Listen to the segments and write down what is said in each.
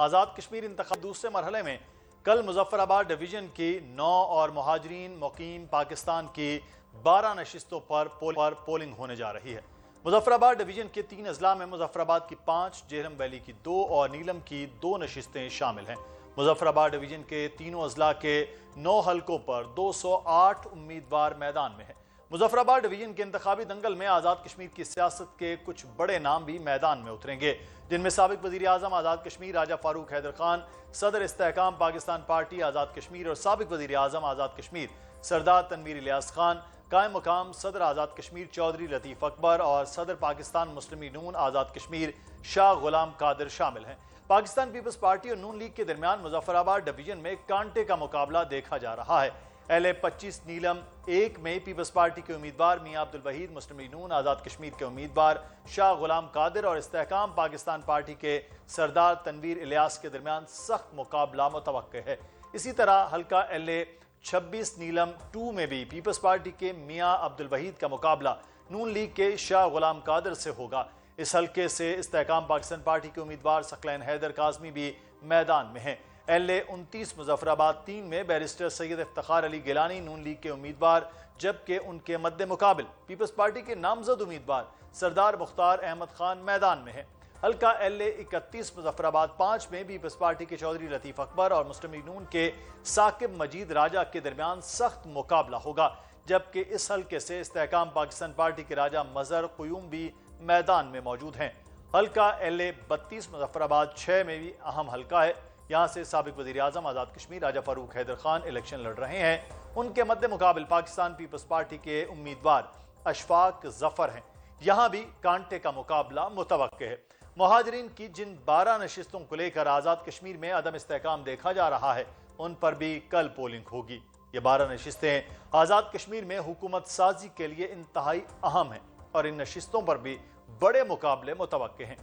آزاد کشمیر انتخاب دوسرے مرحلے میں کل مظفر آباد ڈویژن کی 9 اور مہاجرین مقیم پاکستان کی 12 نشستوں پر پولنگ ہونے جا رہی ہے۔ مظفر آباد ڈویژن کے 3 اضلاع میں مظفر آباد کی 5، جہلم ویلی کی 2 اور نیلم کی 2 نشستیں شامل ہیں۔ مظفر آباد ڈویژن کے تینوں اضلاع کے 9 حلقوں پر 208 امیدوار میدان میں ہیں۔ مظفر آباد ڈویژن کے انتخابی دنگل میں آزاد کشمیر کی سیاست کے کچھ بڑے نام بھی میدان میں اتریں گے، جن میں سابق وزیر اعظم آزاد کشمیر راجہ فاروق حیدر خان، صدر استحکام پاکستان پارٹی آزاد کشمیر اور سابق وزیر اعظم آزاد کشمیر سردار تنویر الیاس خان، قائم مقام صدر آزاد کشمیر چودھری لطیف اکبر اور صدر پاکستان مسلم نون آزاد کشمیر شاہ غلام قادر شامل ہیں۔ پاکستان پیپلز پارٹی اور نون لیگ کے درمیان مظفر آباد ڈویژن میں کانٹے کا مقابلہ دیکھا جا رہا ہے۔ LA-25 نیلم 1 میں پیپلز پارٹی کے امیدوار میاں عبدالوحید مسلم نون آزاد کشمیر کے امیدوار شاہ غلام قادر اور استحکام پاکستان پارٹی کے سردار تنویر الیاس کے درمیان سخت مقابلہ متوقع ہے۔ اسی طرح حلقہ LA-26 نیلم 2 میں بھی پیپلز پارٹی کے میاں عبدالوحید کا مقابلہ نون لیگ کے شاہ غلام قادر سے ہوگا۔ اس حلقے سے استحکام پاکستان پارٹی کے امیدوار ثقلین حیدر کاظمی بھی میدان میں ہیں۔ LA-29 مظفر آباد 3 میں بیرسٹر سید افتخار علی گیلانی نون لیگ کے امیدوار، جبکہ ان کے مد مقابل پیپلز پارٹی کے نامزد امیدوار سردار مختار احمد خان میدان میں ہیں۔ حلقہ LA-31 مظفر آباد 5 میں پیپلز پارٹی کے چودھری لطیف اکبر اور مسلم نون کے ثاقب مجید راجہ کے درمیان سخت مقابلہ ہوگا، جبکہ اس حلقے سے استحکام پاکستان پارٹی کے راجہ مظہر قیوم بھی میدان میں موجود ہیں۔ حلقہ LA-32 مظفر آباد 6 میں بھی اہم حلقہ ہے۔ یہاں سے سابق وزیر اعظم آزاد کشمیر راجہ فاروق حیدر خان الیکشن لڑ رہے ہیں۔ ان کے مد مقابل پاکستان پیپلز پارٹی کے امیدوار اشفاق ظفر ہیں۔ یہاں بھی کانٹے کا مقابلہ متوقع ہے۔ مہاجرین کی جن 12 نشستوں کو لے کر آزاد کشمیر میں عدم استحکام دیکھا جا رہا ہے، ان پر بھی کل پولنگ ہوگی۔ یہ 12 نشستیں آزاد کشمیر میں حکومت سازی کے لیے انتہائی اہم ہیں اور ان نشستوں پر بھی بڑے مقابلے متوقع ہیں۔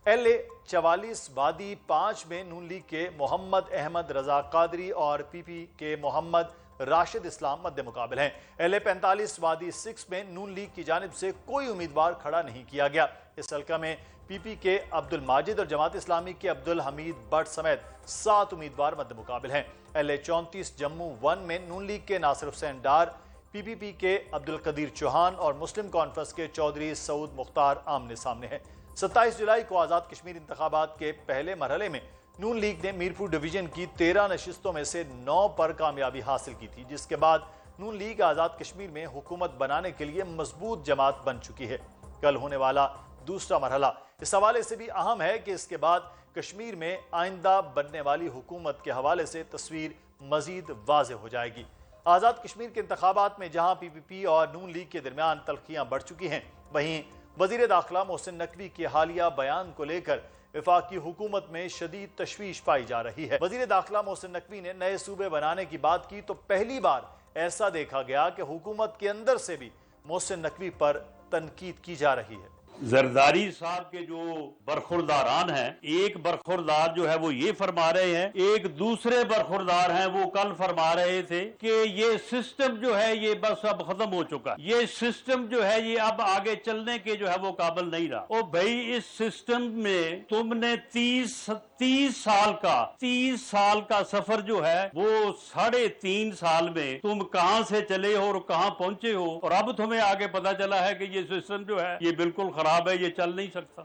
LA-44 وادی 5 میں نون لیگ کے محمد احمد رضا قادری اور PP کے محمد راشد اسلام مد مقابل ہیں۔ LA-45 وادی 6 میں نون لیگ کی جانب سے کوئی امیدوار کھڑا نہیں کیا گیا۔ اس حلقہ میں PP کے عبد الماجد اور جماعت اسلامی کے عبد الحمید بٹ سمیت 7 امیدوار مد مقابل ہیں۔ LA-34 جموں 1 میں نون لیگ کے ناصر حسین ڈار، PPP کے عبد القدیر چوہان اور مسلم کانفرنس کے چودھری سعود مختار آمنے سامنے ہیں۔ 27 جولائی کو آزاد کشمیر انتخابات کے پہلے مرحلے میں نون لیگ نے میرپور ڈویژن کی 13 نشستوں میں سے 9 پر کامیابی حاصل کی تھی، جس کے بعد نون لیگ آزاد کشمیر میں حکومت بنانے کے لیے مضبوط جماعت بن چکی ہے۔ کل ہونے والا دوسرا مرحلہ اس حوالے سے بھی اہم ہے کہ اس کے بعد کشمیر میں آئندہ بننے والی حکومت کے حوالے سے تصویر مزید واضح ہو جائے گی۔ آزاد کشمیر کے انتخابات میں جہاں PPP اور نون لیگ کے درمیان تلخیاں بڑھ چکی ہیں، وہیں وزیر داخلہ محسن نقوی کے حالیہ بیان کو لے کر وفاقی حکومت میں شدید تشویش پائی جا رہی ہے۔ وزیر داخلہ محسن نقوی نے نئے صوبے بنانے کی بات کی تو پہلی بار ایسا دیکھا گیا کہ حکومت کے اندر سے بھی محسن نقوی پر تنقید کی جا رہی ہے۔ زرداری صاحب کے جو برخورداران ہیں، ایک برخوردار جو ہے وہ یہ فرما رہے ہیں، ایک دوسرے برخوردار ہیں وہ کل فرما رہے تھے کہ یہ سسٹم جو ہے یہ بس اب ختم ہو چکا، یہ سسٹم جو ہے یہ اب آگے چلنے کے جو ہے وہ قابل نہیں رہا۔ اور بھائی اس سسٹم میں تم نے 30 سال کا سفر جو ہے وہ 3.5 سال میں تم کہاں سے چلے ہو اور کہاں پہنچے ہو، اور اب تمہیں آگے پتا چلا ہے کہ یہ سسٹم جو ہے یہ بالکل خراب ہے، یہ چل نہیں سکتا۔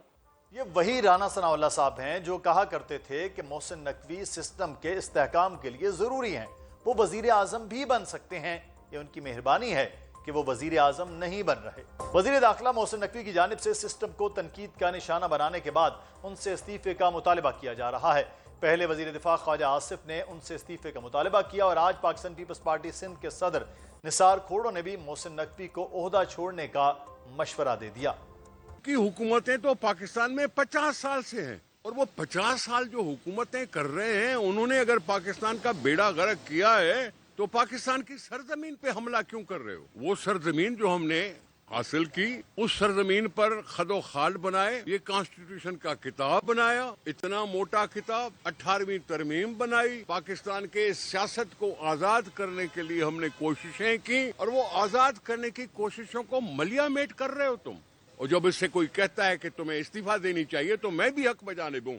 یہ وہی رانا ثناء اللہ صاحب ہیں جو کہا کرتے تھے کہ محسن نقوی سسٹم کے استحکام کے لیے ضروری ہیں، وہ وزیر اعظم بھی بن سکتے ہیں، یہ ان کی مہربانی ہے کہ وہ وزیر اعظم نہیں بن رہے۔ وزیر داخلہ محسن نقوی کی جانب سے سسٹم کو تنقید کا نشانہ بنانے کے بعد ان سے استعفے کا مطالبہ کیا جا رہا ہے۔ پہلے وزیر دفاع خواجہ آصف نے ان سے استعفے کا مطالبہ کیا اور آج پاکستان پیپلز پارٹی سندھ کے صدر نثار کھوڑو نے بھی محسن نقوی کو عہدہ چھوڑنے کا مشورہ دے دیا۔ کی حکومتیں تو پاکستان میں 50 سال سے ہیں، اور وہ 50 سال جو حکومتیں کر رہے ہیں، انہوں نے اگر پاکستان کا بیڑا غرق کیا ہے تو پاکستان کی سرزمین پہ حملہ کیوں کر رہے ہو؟ وہ سرزمین جو ہم نے حاصل کی، اس سرزمین پر خد و خال بنائے، یہ کانسٹیٹیوشن کا کتاب بنایا، اتنا موٹا کتاب، 18ویں ترمیم بنائی، پاکستان کے سیاست کو آزاد کرنے کے لیے ہم نے کوششیں کی، اور وہ آزاد کرنے کی کوششوں کو ملیا میٹ کر رہے ہو تم۔ اور جب اس سے کوئی کہتا ہے کہ تمہیں استعفیٰ دینی چاہیے تو میں بھی حق بجانب ہوں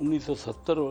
1970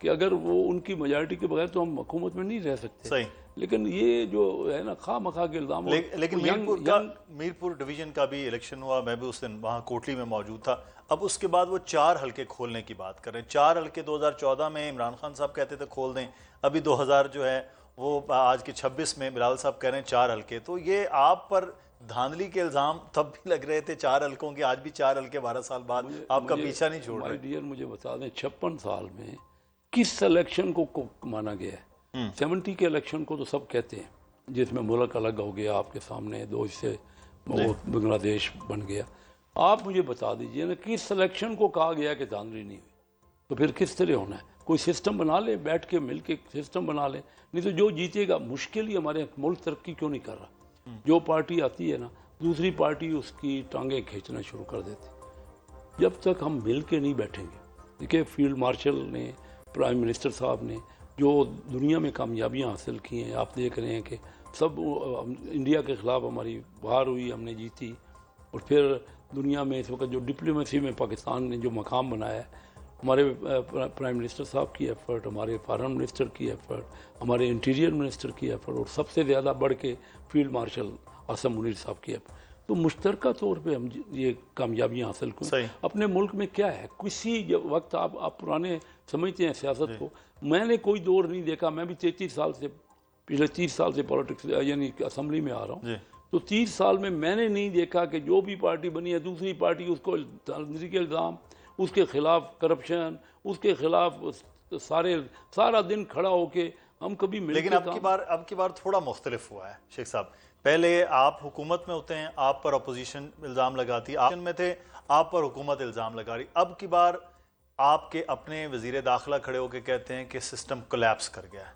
کہ اگر وہ ان کی میجارٹی کے بغیر تو ہم حکومت میں نہیں رہ سکتے. صحیح. لیکن یہ جو ہے نا خواہ مخواہ کے الزام. لیکن میرپور ڈویژن کا بھی الیکشن ہوا, میں بھی اس دن وہاں کوٹلی میں موجود تھا. اب اس کے بعد وہ 4 حلقے کھولنے کی بات کر رہے ہیں. 4 حلقے 2014 میں عمران خان صاحب کہتے تھے کھول دیں, ابھی 2000 جو ہے وہ آج کے 26 میں بلاول صاحب کہہ رہے ہیں 4 حلقے. تو یہ آپ پر دھاندلی کے الزام تب بھی لگ رہے تھے 4 حلقوں کے, آج بھی 4 حلقے 12 سال بعد آپ کا پیچھا نہیں چھوڑ رہے. ڈیئر مجھے بتا دیں 56 سال میں کس الیکشن کو مانا گیا ہے؟ 70 کے الیکشن کو تو سب کہتے ہیں جس میں ملک الگ ہو گیا, آپ کے سامنے 2 حصے بنگلہ دیش بن گیا. آپ مجھے بتا دیجئے نا کس الیکشن کو کہا گیا کہ دھاندلی نہیں ہوئی, تو پھر کس طرح ہونا ہے؟ کوئی سسٹم بنا لے, بیٹھ کے مل کے سسٹم بنا لے, نہیں تو جو جیتے گا. مشکل ہی ہمارے ملک ترقی کیوں نہیں کر رہا؟ جو پارٹی آتی ہے نا دوسری پارٹی اس کی ٹانگیں کھینچنا شروع کر دیتی. جب تک ہم مل کے نہیں بیٹھیں گے. دیکھیں فیلڈ مارشل نے, پرائم منسٹر صاحب نے جو دنیا میں کامیابیاں حاصل کی ہیں, آپ دیکھ رہے ہیں کہ سب انڈیا کے خلاف ہماری وار ہوئی, ہم نے جیتی. اور پھر دنیا میں اس وقت جو ڈپلومیسی میں پاکستان نے جو مقام بنایا ہے, ہمارے پرائم منسٹر صاحب کی ایفرٹ, ہمارے فارن منسٹر کی ایفرٹ, ہمارے انٹیریئر منسٹر کی ایفرٹ, اور سب سے زیادہ بڑھ کے فیلڈ مارشل عاصم منیر صاحب کی ایفرٹ. تو مشترکہ طور پہ ہم یہ کامیابیاں حاصل کریں. اپنے ملک میں کیا ہے, کسی وقت آپ پرانے سمجھتے ہیں سیاست کو, میں نے کوئی دور نہیں دیکھا, میں بھی 33 سال سے پچھلے 30 سال سے پالیٹکس یعنی اسمبلی میں آ رہا ہوں, تو 30 سال میں میں نے نہیں دیکھا کہ جو بھی پارٹی بنی ہے دوسری پارٹی اس کو دھاندلی کے الزام, اس کے خلاف کرپشن, اس کے خلاف سارا دن کھڑا ہو کے ہم کبھی مل. لیکن اب کی بار تھوڑا مختلف ہوا ہے شیخ صاحب. پہلے آپ حکومت میں ہوتے ہیں, آپ پر اپوزیشن الزام لگاتی, آپ میں تھے آپ پر حکومت الزام لگا رہی. اب کی بار آپ کے اپنے وزیر داخلہ کھڑے ہو کے کہتے ہیں کہ سسٹم کولیپس کر گیا ہے.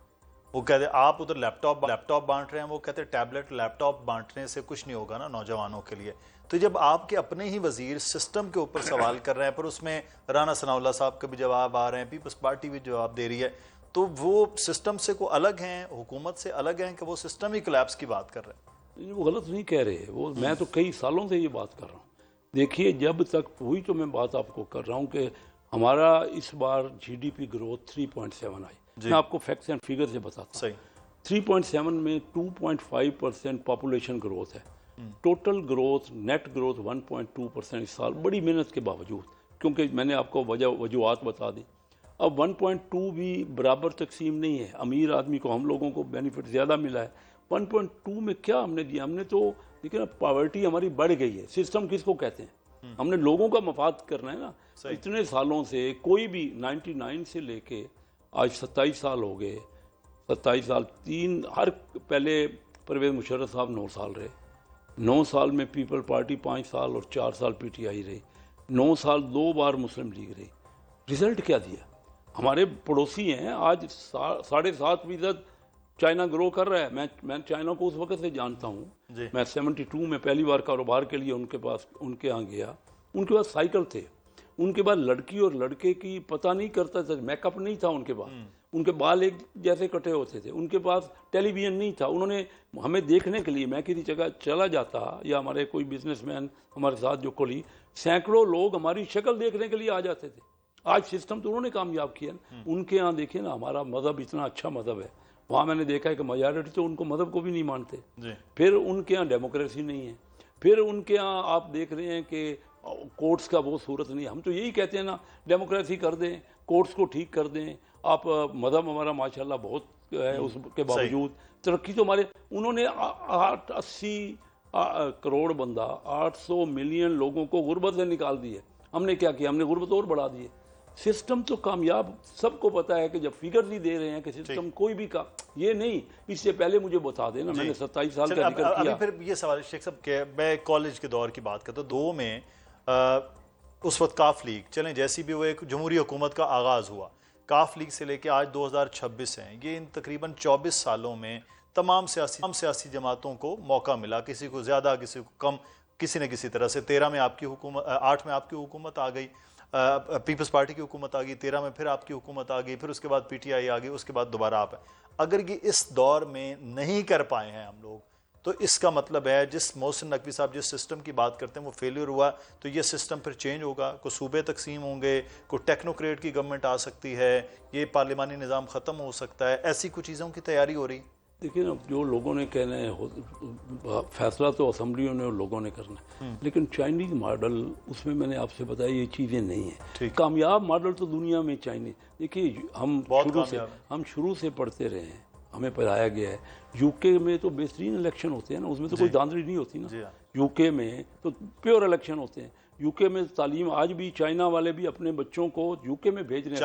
وہ کہتے ہیں آپ ادھر لیپ ٹاپ بانٹ رہے ہیں, وہ کہتے ہیں ٹیبلٹ لیپ ٹاپ بانٹنے سے کچھ نہیں ہوگا نا نوجوانوں کے لیے. تو جب آپ کے اپنے ہی وزیر سسٹم کے اوپر سوال کر رہے ہیں, پر اس میں رانا ثناء اللہ صاحب کا بھی جواب آ رہے ہیں, پیپلز پارٹی بھی جواب دے رہی ہے, تو وہ سسٹم سے کو الگ ہیں, حکومت سے الگ ہیں کہ وہ سسٹم ہی کولیپس کی بات کر رہے ہیں؟ وہ غلط نہیں کہہ رہے, وہ میں تو کئی سالوں سے یہ بات کر رہا ہوں. دیکھیے جب تک وہی تو میں بات آپ کو کر رہا ہوں کہ ہمارا اس بار جی ڈی پی گروتھ 3.7 آئی. میں آپ کو فیکٹس اینڈ فیگر سے بتاتا ہوں. 3.7 میں 2.5% پاپولیشن گروتھ ہے. ٹوٹل گروتھ نیٹ گروتھ 1.2% اس سال, بڑی محنت کے باوجود, کیونکہ میں نے آپ کو وجوہات بتا دی. اب 1.2 بھی برابر تقسیم نہیں ہے, امیر آدمی کو, ہم لوگوں کو بینیفٹ زیادہ ملا ہے. 1.2 میں کیا ہم نے دیا, ہم نے تو دیکھیں نا پاورٹی ہماری بڑھ گئی ہے. سسٹم کس کو کہتے ہیں؟ ہم نے لوگوں کا مفاد کرنا ہے نا. اتنے سالوں سے کوئی بھی 99 سے لے کے آج 27 سال ہو گئے, 27 سال 3 ہر پہلے پرویز مشرف صاحب 9 سال رہے, 9 سال میں پیپل پارٹی 5 سال اور 4 سال پی ٹی آئی رہی, 9 سال 2 بار مسلم لیگ رہی. رزلٹ کیا دیا؟ ہمارے پڑوسی ہیں آج 7.5% چائنا گرو کر رہا ہے. میں چائنا کو اس وقت سے جانتا ہوں. میں 72 میں پہلی بار کاروبار کے لیے ان کے ہاں گیا. ان کے پاس سائیکل تھے, ان کے بعد لڑکی اور لڑکے کی پتہ نہیں کرتا تھا, میک اپ نہیں تھا ان کے پاس, ان کے بال ایک جیسے کٹے ہوتے تھے, ان کے پاس ٹیلی ویژن نہیں تھا. انہوں نے ہمیں دیکھنے کے لیے, میں کسی جگہ چلا جاتا یا ہمارے کوئی بزنس مین ہمارے ساتھ جو کولی, سینکڑوں لوگ ہماری شکل دیکھنے کے لیے آ جاتے تھے. آج سسٹم تو انہوں نے کامیاب کیا. ان کے ہاں دیکھیں نا, ہمارا مذہب اتنا اچھا مذہب ہے, وہاں میں نے دیکھا ہے کہ میجارٹی تو ان کو مذہب کو بھی نہیں مانتے. پھر ان کے ہاں ڈیموکریسی نہیں ہے, پھر ان کے ہاں آپ دیکھ رہے ہیں کہ کورٹس کا وہ صورت نہیں ہے. ہم تو یہی کہتے ہیں نا ڈیموکریسی کر دیں, کورٹس کو ٹھیک کر دیں. آپ مذہب ہمارا ماشاءاللہ بہت ہے, اس کے باوجود ترقی تو ہمارے, انہوں نے 80 کروڑ بندہ 800 ملین لوگوں کو غربت سے نکال دی ہے. ہم نے کیا کیا؟ ہم نے غربت اور بڑھا دی ہے. سسٹم تو کامیاب, سب کو پتا ہے کہ جب فگر نہیں دے رہے ہیں کہ سسٹم کوئی بھی کا یہ نہیں. اس سے پہلے مجھے بتا دینا, میں نے 27 سال کا ذکر کیا. پھر یہ سوال شیخ صاحب کہ میں کالج کے دور کی بات کرتا ہوں, 2 میں اس وقت کاف لیگ چلیں جیسی بھی وہ ایک جمہوری حکومت کا آغاز ہوا, کاف لیگ سے لے کے آج 2026 ہیں, یہ ان تقریباً 24 سالوں میں تمام سیاسی جماعتوں کو موقع ملا, کسی کو زیادہ کسی کو کم, کسی نہ کسی طرح سے. 13 میں آپ کی حکومت, 8 میں آپ کی حکومت آ گئی, پیپلز پارٹی کی حکومت آ گئی, 13 میں پھر آپ کی حکومت آ گئی, پھر اس کے بعد پی ٹی آئی آ گئی, اس کے بعد دوبارہ آپ ہیں. اگر یہ اس دور میں نہیں کر پائے ہیں ہم لوگ, تو اس کا مطلب ہے جس محسن نقوی صاحب جس سسٹم کی بات کرتے ہیں وہ فیلیئر ہوا، تو یہ سسٹم پھر چینج ہوگا، کوئی صوبے تقسیم ہوں گے، کوئی ٹیکنوکریٹ کی گورنمنٹ آ سکتی ہے، یہ پارلیمانی نظام ختم ہو سکتا ہے، ایسی کچھ چیزوں کی تیاری ہو رہی؟ دیکھیں نا، جو لوگوں نے کہنا ہے فیصلہ تو اسمبلیوں نے اور لوگوں نے کرنا ہے، لیکن چائنیز ماڈل اس میں نے آپ سے بتایا یہ چیزیں نہیں ہیں۔ کامیاب ماڈل تو دنیا میں چائنیز، دیکھیے ہم شروع سے پڑھتے رہے ہیں، ہمیں پڑھایا گیا ہے۔ یو کے میں تو بہترین الیکشن ہوتے ہیں نا، اس میں تو کوئی دھاندلی نہیں ہوتی نا۔ یو کے میں تو پیور الیکشن ہوتے ہیں۔ یو کے میں تعلیم آج بھی چائنا والے بھی اپنے بچوں کو یو کے میں بھیج رہے ہیں،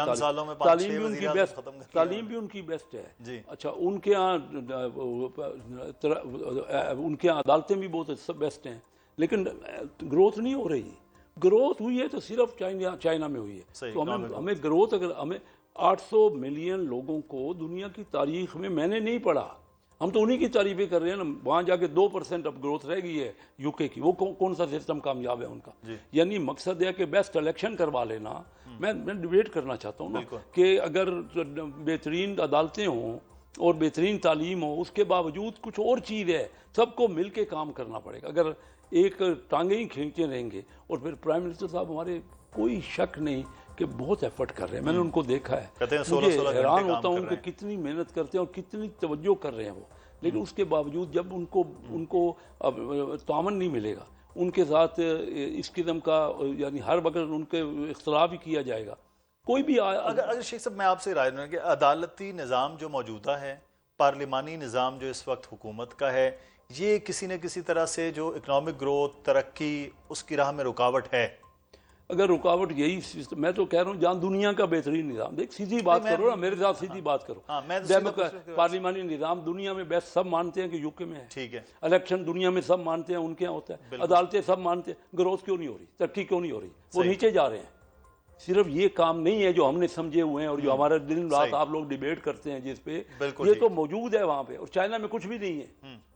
تعلیم بھی ان کی بیسٹ، تعلیم بھی ان کی بیسٹ ہے۔ اچھا، ان کے ہاں عدالتیں بھی بہت بیسٹ ہیں، لیکن گروتھ نہیں ہو رہی۔ گروتھ ہوئی ہے تو صرف چائنا میں ہوئی ہے۔ تو ہمیں گروتھ، اگر ہمیں 800 ملین لوگوں کو دنیا کی تاریخ میں نے نہیں پڑھا، ہم تو انہی کی تعریفیں کر رہے ہیں نا۔ وہاں جا کے 2% اب گروتھ رہ گئی ہے یو کے کی، وہ کون سا سسٹم کامیاب ہے ان کا؟ یعنی مقصد ہے کہ بیسٹ الیکشن کروا لینا۔ میں ڈیبیٹ کرنا چاہتا ہوں نا کہ اگر بہترین عدالتیں ہوں اور بہترین تعلیم ہو، اس کے باوجود کچھ اور چیز ہے، سب کو مل کے کام کرنا پڑے گا۔ اگر ایک ٹانگیں ہی کھینچتے رہیں گے، اور پھر پرائم منسٹر صاحب ہمارے کوئی شک نہیں کہ بہت ایفرٹ کر رہے ہیں، میں نے ان کو دیکھا ہے، مجھے حیران ہوتا ہوں کہ کتنی محنت کرتے ہیں اور کتنی توجہ کر رہے ہیں وہ، لیکن اس کے باوجود جب ان کو تعاون نہیں ملے گا، ان کے ساتھ اس قسم کا یعنی ہر وقت ان کے اختلاف ہی کیا جائے گا، کوئی بھی اگر شیخ صاحب میں آپ سے رائے دوں کہ عدالتی نظام جو موجودہ ہے، پارلیمانی نظام جو اس وقت حکومت کا ہے، یہ کسی نہ کسی طرح سے جو اکنامک گروتھ، ترقی، اس کی راہ میں رکاوٹ ہے؟ اگر رکاوٹ یہی، میں تو کہہ رہا ہوں جہاں دنیا کا بہترین نظام، دیکھ سیدھی بات کرو نا، میرے ساتھ سیدھی بات کرو، پارلیمانی نظام دنیا میں بیسٹ سب مانتے ہیں کہ یو کے میں ہے، ٹھیک ہے، الیکشن دنیا میں سب مانتے ہیں ان کے یہاں ہوتا ہے، عدالتیں سب مانتے ہیں، گروتھ کیوں نہیں ہو رہی، ترقی کیوں نہیں ہو رہی؟ وہ نیچے جا رہے ہیں۔ صرف یہ کام نہیں ہے جو ہم نے سمجھے ہوئے ہیں اور جو ہمارا دن رات آپ لوگ ڈیبیٹ کرتے ہیں جس پہ، یہ تو موجود ہے وہاں پہ۔ اور چائنا میں کچھ بھی نہیں ہے،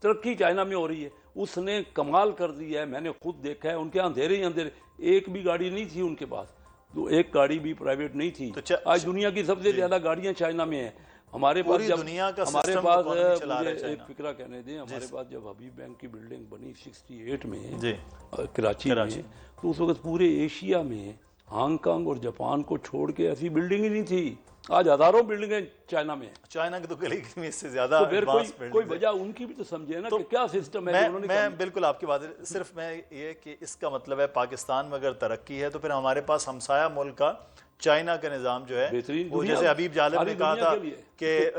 ترقی چائنا میں ہو رہی ہے، اس نے کمال کر دیا ہے، میں نے خود دیکھا ہے، ان کے اندھیرے ہی اندھیرے، ایک بھی گاڑی نہیں تھی ان کے پاس، ایک گاڑی بھی پرائیویٹ نہیں تھی۔ آج دنیا کی سب سے زیادہ گاڑیاں چائنا میں ہیں۔ ہمارے پاس ایک فکرہ کہنے دیں، ہمارے پاس جب حبیب بینک کی بلڈنگ بنی 68 میں کراچی میں، تو اس وقت پورے ایشیا میں ہانگ کانگ اور جاپان کو چھوڑ کے ایسی بلڈنگ ہی نہیں تھی۔ آج ہزاروں بلڈنگیں چائنا میں ہیں۔ چائنا کی تو گلی میں اس سے زیادہ کوئی وجہ ان کی بھی تو سمجھے نا کہ کیا سسٹم ہے۔ میں بالکل آپ کی بات ہے، صرف میں یہ کہ اس کا مطلب ہے پاکستان میں اگر ترقی ہے تو پھر ہمارے پاس ہمسایہ ملک کا چائنا کا نظام جو ہے وہ، جیسے حبیب جالب نے کہا تھا کہ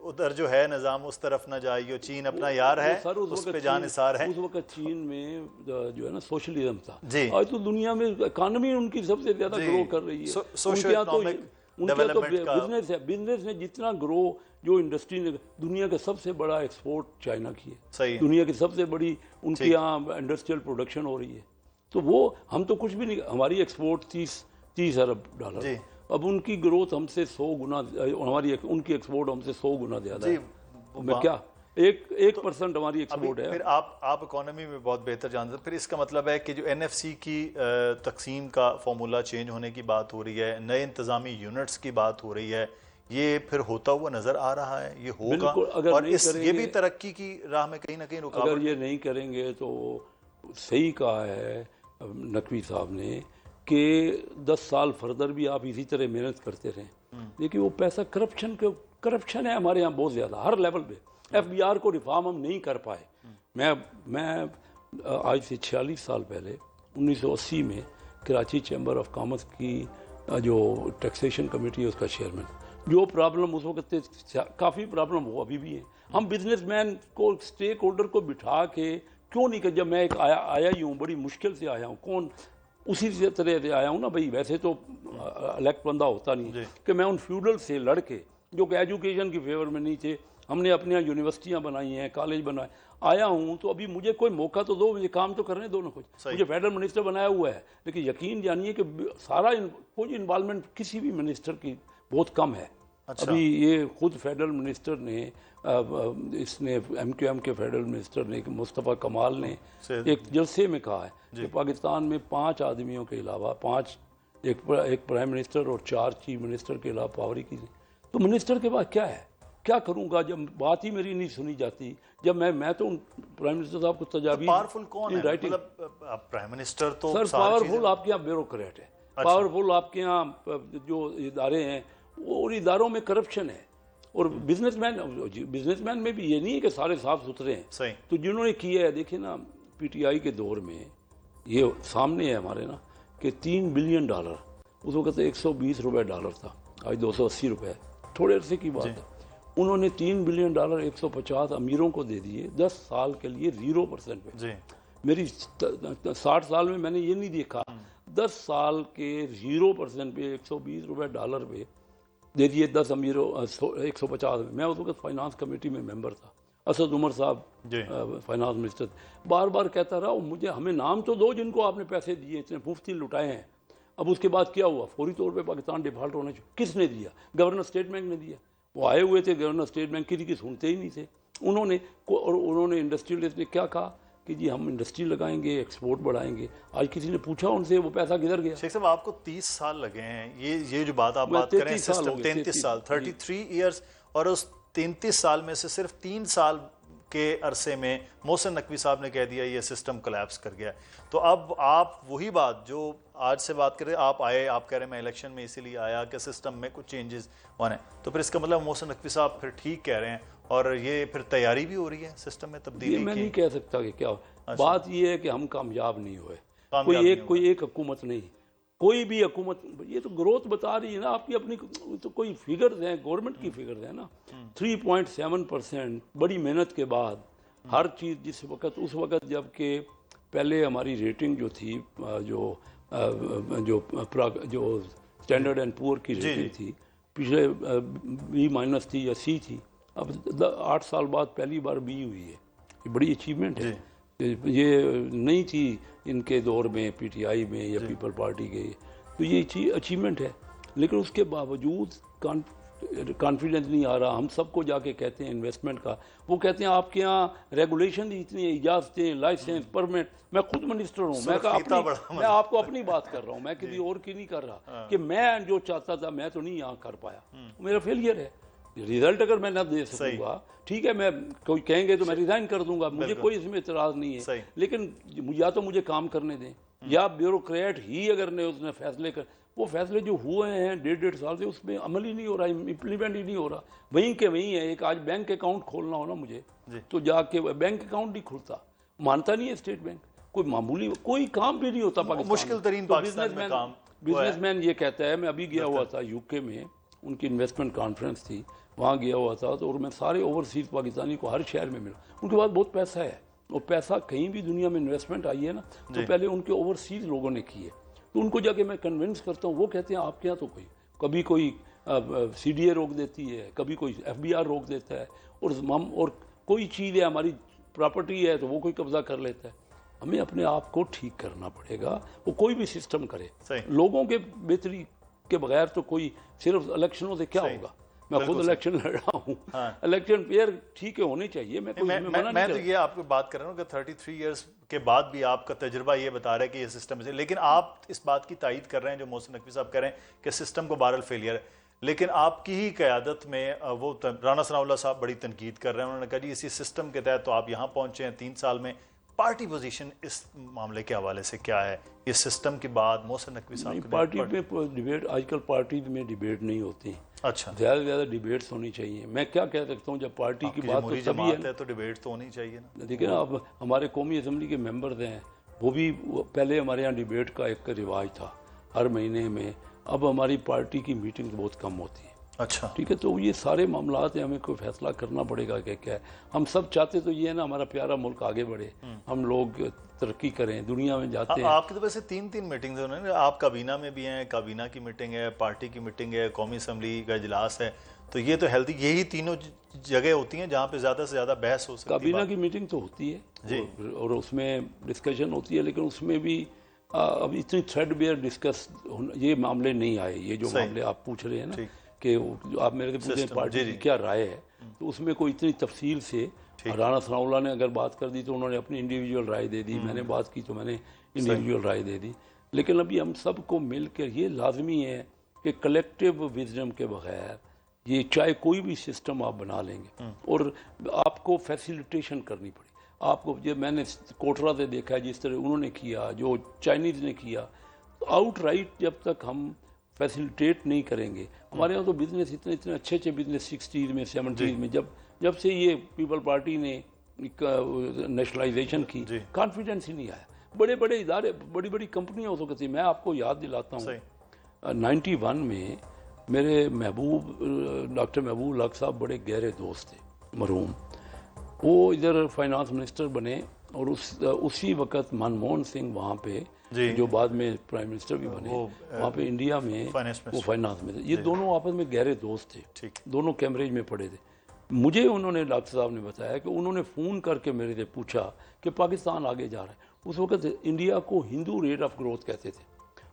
ادھر جو ہے نظام اس طرف نہ جائیو، چین اپنا یار ہے، اس پہ جان نثار ہے۔ اس وقت چین میں جو ہے نا سوشلزم تھا، آج تو دنیا میں اکانومی ان کی سب سے زیادہ گرو کر رہی ہے۔ ان کے یہاں تو بزنس ہے، بزنس نے جتنا گرو، جو انڈسٹری نے، دنیا کا سب سے بڑا ایکسپورٹ چائنا کی ہے، دنیا کی سب سے بڑی ان کے یہاں انڈسٹریل پروڈکشن ہو رہی ہے۔ تو وہ ہم تو کچھ بھی نہیں، ہماری ایکسپورٹ 30 ارب ڈالر، اب ان کی گروتھ ہم سے 100 گنا، ان کی ایکسپورٹ ہم سے 100 گنا زیادہ ہے۔ میں کیا 1% ہماری ایکسپورٹ ہے۔ پھر آپ اکانومی میں بہت بہتر جانتے ہیں، پھر اس کا مطلب ہے کہ جو NFC کی تقسیم کا فارمولا چینج ہونے کی بات ہو رہی ہے، نئے انتظامی یونٹس کی بات ہو رہی ہے، یہ پھر ہوتا ہوا نظر آ رہا ہے، یہ ہوگا، اور یہ بھی ترقی کی راہ میں کہیں نہ کہیں رکاوٹ۔ اگر یہ نہیں کریں گے تو صحیح کہا ہے نقوی صاحب نے کہ 10 سال فردر بھی آپ اسی طرح محنت کرتے رہیں، لیکن وہ پیسہ کرپشن ہے ہمارے یہاں بہت زیادہ، ہر لیول پہ۔ FBR کو ریفارم ہم نہیں کر پائے۔ میں آج سے 46 سال پہلے 1980 میں کراچی چیمبر آف کامرس کی جو ٹیکسیشن کمیٹی ہے اس کا چیئرمین، جو پرابلم اس وقت کافی پرابلم ہو ابھی بھی ہے، ہم بزنس مین کو، اسٹیک ہولڈر کو بٹھا کے کیوں نہیں کہ جب میں ایک آیا ہی ہوں، بڑی مشکل سے آیا ہوں، کون اسی طرح سے آیا ہوں نا بھائی، ویسے تو الیکٹ بندہ ہوتا نہیں کہ میں ان فیوڈل سے لڑ کے جو کہ ایجوکیشن کی فیور میں نہیں تھے، ہم نے اپنی یونیورسٹیاں بنائی ہیں، کالج بنائے، آیا ہوں تو ابھی مجھے کوئی موقع تو دو، مجھے کام تو کرنے دو نا کچھ۔ مجھے فیڈرل منسٹر بنایا ہوا ہے، لیکن یقین جانیے کہ سارا کوئی انوالومنٹ کسی بھی منسٹر کی بہت کم ہے۔ ابھی یہ خود فیڈرل منسٹر نے، اس نے MQM کے فیڈرل منسٹر نے، مصطفیٰ کمال نے ایک جلسے میں کہا ہے کہ پاکستان میں 5 آدمیوں کے علاوہ، ایک پرائم منسٹر اور 4 چیف منسٹر کے علاوہ پاور ہی کی، تو منسٹر کے بعد کیا ہے؟ کیا کروں گا جب بات ہی میری نہیں سنی جاتی؟ جب میں تو پرائم منسٹر صاحب کو تجاویز پاورفل کون ہے؟ رائٹنگ مطلب پرائم منسٹر تو سر پاورفل آپ کے یہاں بیوروکریٹ ہے، پاورفل آپ کے یہاں جو ادارے ہیں اور اداروں میں کرپشن ہے، اور بزنس مین میں بھی یہ نہیں ہے کہ سارے صاف ستھرے ہیں. صحیح. تو جنہوں نے کیا ہے، دیکھیں نا پی ٹی آئی کے دور میں یہ سامنے ہے ہمارے نا کہ $3 بلین اس وقت $120 ڈالر تھا، آج $280، تھوڑے عرصے کی بات ہے. انہوں نے $3 بلین 150 امیروں کو دے دیے 10 سال کے لیے 0% پہ. جی میری 60 سال میں میں نے یہ نہیں دیکھا 10 سال کے 0% پہ $120 پہ دے دیے 10 امیروں 150 میں. اس وقت فائنانس کمیٹی میں ممبر تھا. اسد عمر صاحب فائنانس منسٹر بار بار کہتا رہا مجھے ہمیں نام تو دو جن کو آپ نے پیسے دیے اتنے مفتی لٹائے ہیں. اب اس کے بعد کیا ہوا؟ فوری طور پہ پاکستان ڈیفالٹ ہونا چاہیے. کس نے دیا؟ گورنر اسٹیٹ بینک نے دیا. وہ آئے ہوئے تھے گورنر اسٹیٹ بینک کی سنتے ہی نہیں تھے. انہوں نے انڈسٹریلسٹ نے کیا کہا کہ جی ہم انڈسٹری لگائیں گے، ایکسپورٹ بڑھائیں گے. آج کسی نے پوچھا ان سے وہ پیسہ کدھر گیا؟ شیخ صاحب آپ کو 30 سال لگے ہیں، یہ جو بات آپ بات کریں سسٹم 33 سال 33 ایئرز، اور اس 33 سال میں سے صرف 3 سال کے عرصے میں محسن نقوی صاحب نے کہہ دیا یہ سسٹم کولیپس کر گیا. تو اب آپ وہی بات جو آج سے بات کر رہے آپ آئے، آپ کہہ رہے ہیں میں الیکشن میں اسی لیے آیا کہ سسٹم میں کچھ چینجز ہونے، تو پھر اس کا مطلب محسن نقوی صاحب پھر ٹھیک کہہ رہے ہیں اور یہ پھر تیاری بھی ہو رہی ہے سسٹم میں تبدیلی کی؟ میں نہیں کہہ سکتا کہ کیا بات یہ ہے کہ ہم کامیاب نہیں ہوئے. کوئی ایک حکومت نہیں، کوئی بھی حکومت. یہ تو گروتھ بتا رہی ہے نا آپ کی اپنی، تو کوئی فگرز ہیں گورنمنٹ کی فگرز ہیں نا 3.7%. بڑی محنت کے بعد ہر چیز اس وقت جب کہ پہلے ہماری ریٹنگ جو تھی جو اسٹینڈرڈ اینڈ پور کی ریٹنگ تھی پچھلے B- تھی یا C تھی، اب 8 سال بعد پہلی بار B ہوئی ہے. یہ بڑی اچیومنٹ ہے. یہ نہیں تھی ان کے دور میں پی ٹی آئی میں یا پیپل پارٹی کے. تو یہ اچیومنٹ ہے. لیکن اس کے باوجود کانفیڈنس نہیں آ رہا. ہم سب کو جا کے کہتے ہیں انویسٹمنٹ کا، وہ کہتے ہیں آپ کے ہاں ریگولیشن اتنی ہیں، اجازتیں، لائسنس، پرمٹ. میں خود منسٹر ہوں، میں آپ کو اپنی بات کر رہا ہوں، میں کسی اور کی نہیں کر رہا کہ میں جو چاہتا تھا میں تو نہیں یہاں کر پایا. میرا فیلئر ہے. ریزلٹ اگر میں نہ دے سکوں گا ٹھیک ہے، میں کوئی کہیں گے تو میں ریزائن کر دوں گا، مجھے کوئی اس میں اعتراض نہیں ہے. لیکن یا تو مجھے کام کرنے دیں، یا بیوروکریٹ ہی اگر اس نے فیصلے وہ فیصلے جو ہوئے ہیں 1.5 سال سے اس میں عمل ہی نہیں ہو رہا، امپلیمنٹ ہی نہیں ہو رہا. وہیں کے وہیں ہے. ایک آج بینک اکاؤنٹ کھولنا ہو نا مجھے تو جا کے بینک اکاؤنٹ نہیں کھلتا، مانتا نہیں ہے اسٹیٹ بینک. کوئی معمولی کوئی کام بھی نہیں ہوتا پاکستان. مشکل ترین پاکستان میں کام. بزنس مین یہ کہتا ہے، میں ابھی گیا ہوا تھا UK میں، ان کی انویسٹمنٹ کانفرنس تھی، وہاں گیا ہوا تھا تو اور میں سارے اوورسیز پاکستانی کو ہر شہر میں ملا. ان کے پاس بہت پیسہ ہے، اور پیسہ کہیں بھی دنیا میں انویسٹمنٹ آئی ہے نا تو پہلے ان کے اوورسیز لوگوں نے کی ہے. تو ان کو جا کے میں کنونس کرتا ہوں، وہ کہتے ہیں آپ کے یہاں تو کبھی کوئی CDA روک دیتی ہے، کبھی کوئی FBR روک دیتا ہے، اور کوئی چیز ہے ہماری پراپرٹی ہے تو وہ کوئی قبضہ کر لیتا ہے. ہمیں اپنے آپ کو ٹھیک کرنا پڑے گا. وہ کوئی بھی سسٹم کرے، لوگوں کے بہتری کے بغیر تو کوئی صرف الیکشنوں سے کیا ہوگا. میں خود الیکشن لڑ رہا ہوں، الیکشن فیئر ٹھیک ہے ہونے چاہیے. میں تو یہ آپ کو بات کر رہا ہوں کہ 33 ایئرز کے بعد بھی آپ کا تجربہ یہ بتا رہا ہے کہ یہ سسٹم ہے. لیکن آپ اس بات کی تائید کر رہے ہیں جو محسن نقوی صاحب کہہ رہے ہیں کہ سسٹم کو بہرحال فیلئر ہے. لیکن آپ کی ہی قیادت میں وہ رانا ثناء اللہ صاحب بڑی تنقید کر رہے ہیں. انہوں نے کہا جی اسی سسٹم کے تحت تو آپ یہاں پہنچے ہیں 3 سال میں. پارٹی پوزیشن اس معاملے کے حوالے سے کیا ہے؟ اس سسٹم کے بعد محسن نقوی صاحب کی پارٹی میں ڈیبیٹ، آج کل پارٹی میں ڈیبیٹ نہیں ہوتی. اچھا، زیادہ سے زیادہ ڈیبیٹس ہونی چاہیے. میں کیا کہہ سکتا ہوں، جب پارٹی کی بات تو جماعت ہے تو ڈیبیٹ تو ہونی چاہیے نا. دیکھیں نا، اب ہمارے قومی اسمبلی کے ممبرز ہیں، وہ بھی پہلے ہمارے یہاں ڈیبیٹ کا ایک رواج تھا ہر مہینے میں. اب ہماری پارٹی کی میٹنگ بہت کم ہوتی ہے. اچھا ٹھیک ہے، تو یہ سارے معاملات ہیں، ہمیں کوئی فیصلہ کرنا پڑے گا کہ کیا ہے. ہم سب چاہتے تو یہ ہے نا ہمارا پیارا ملک آگے بڑھے، ہم لوگ ترقی کریں، دنیا میں جاتے ہیں. آپ کی تو ویسے 3 میٹنگز ہیں. آپ کابینہ میں بھی ہیں، کابینہ کی میٹنگ ہے، پارٹی کی میٹنگ ہے، قومی اسمبلی کا اجلاس ہے. تو یہ تو ہیلتھی، یہی تینوں جگہ ہوتی ہیں جہاں پہ زیادہ سے زیادہ بحث ہو سکتی ہے. کابینہ کی میٹنگ تو ہوتی ہے اور اس میں ڈسکشن ہوتی ہے، لیکن اس میں بھی اب اتنی تھریڈ بیئر ڈسکس یہ معاملے نہیں آئے. یہ جو معاملے آپ پوچھ رہے ہیں نا کہ آپ میرے سے پوچھیں پارٹی کی کیا رائے ہے، تو اس میں کوئی اتنی تفصیل سے رانا ثناء اللہ نے اگر بات کر دی تو انہوں نے اپنی انڈیویجول رائے دے دی، میں نے بات کی تو میں نے انڈیویجول رائے دے دی. لیکن ابھی ہم سب کو مل کر یہ لازمی ہے کہ کلیکٹیو وزڈم کے بغیر یہ چاہے کوئی بھی سسٹم آپ بنا لیں گے اور آپ کو فیسیلیٹیشن کرنی پڑے. آپ کو جب میں نے کوٹرا سے دیکھا ہے جس طرح انہوں نے کیا, جو چائنیز نے کیا, آؤٹ رائٹ جب تک ہم فیسیلیٹیٹ نہیں کریں گے. ہمارے یہاں تو بزنس اتنے اچھے بزنس 60s میں 70s میں جب سے یہ پیپل پارٹی نے نیشنلائزیشن کی, کانفیڈنس ہی نہیں آیا. بڑے ادارے, بڑی کمپنیاں ہو سکتی. میں آپ کو یاد دلاتا ہوں 91 میں میرے ڈاکٹر محبوب الحق صاحب بڑے گہرے دوست تھے مرحوم. وہ ادھر فائنانس منسٹر بنے اور اسی وقت منموہن سنگھ وہاں پہ جو بعد میں پرائم منسٹر بھی بنے, وہاں پہ انڈیا میں وہ فائنانس میں تھے. یہ دونوں آپس میں گہرے دوست تھے, دونوں کیمبرج میں پڑھے تھے. مجھے انہوں نے ڈاکٹر صاحب نے بتایا کہ انہوں نے فون کر کے میرے سے پوچھا کہ پاکستان آگے جا رہا ہے. اس وقت انڈیا کو ہندو ریٹ آف گروتھ کہتے تھے,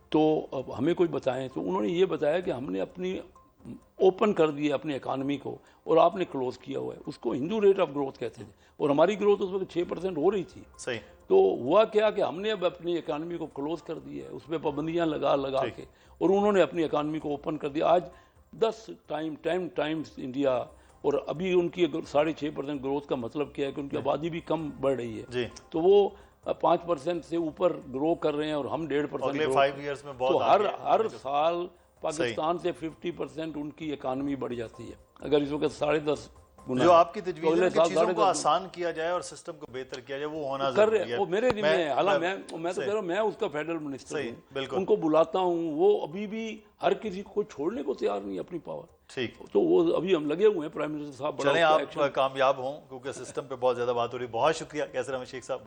تو اب ہمیں کوئی بتائیں. تو انہوں نے یہ بتایا کہ ہم نے اپنی اوپن کر دی اپنی اکانومی کو اور آپ نے کلوز کیا ہوا ہے. اس کو ہندو ریٹ آف گروتھ کہتے تھے اور ہماری گروتھ اس وقت 6% ہو رہی تھی. صحیح. تو ہوا کیا کہ ہم نے اب اپنی اکانومی کو کلوز کر دیا ہے, اس پہ پابندیاں لگا کے, اور انہوں نے اپنی اکانومی کو اوپن کر دیا. آج 10 ٹائمز انڈیا, اور ابھی ان کی 6.5% گروتھ کا مطلب کیا ہے کہ ان کی آبادی بھی کم بڑھ رہی ہے. تو وہ 5% سے اوپر گرو کر رہے ہیں اور ہم 1.5%. اگلے 5 ایئرز میں بہت تو ہر سال پاکستان سے 50% ان کی اکانومی بڑھ جاتی ہے. اگر اس وقت 10.5 گنا جو آپ کی تجویز ہے کہ چیزوں کو آسان کیا جائے اور سسٹم کو بہتر کیا جائے, وہ ہونا ضروری ہے. وہ میرے ذمہ ہے. حالانکہ میں تو کہہ رہا ہوں میں اس کا فیڈرل منسٹر ہوں, ان کو بلاتا ہوں, وہ ابھی بھی ہر کسی کو چھوڑنے کو تیار نہیں اپنی پاور. ٹھیک. تو وہ ابھی ہم لگے ہوئے ہیں. پرائم منسٹر صاحب چلیں آپ کامیاب ہوں, کیونکہ سسٹم پہ بہت زیادہ بات ہو رہی. بہت شکریہ کیسر احمد شیخ صاحب.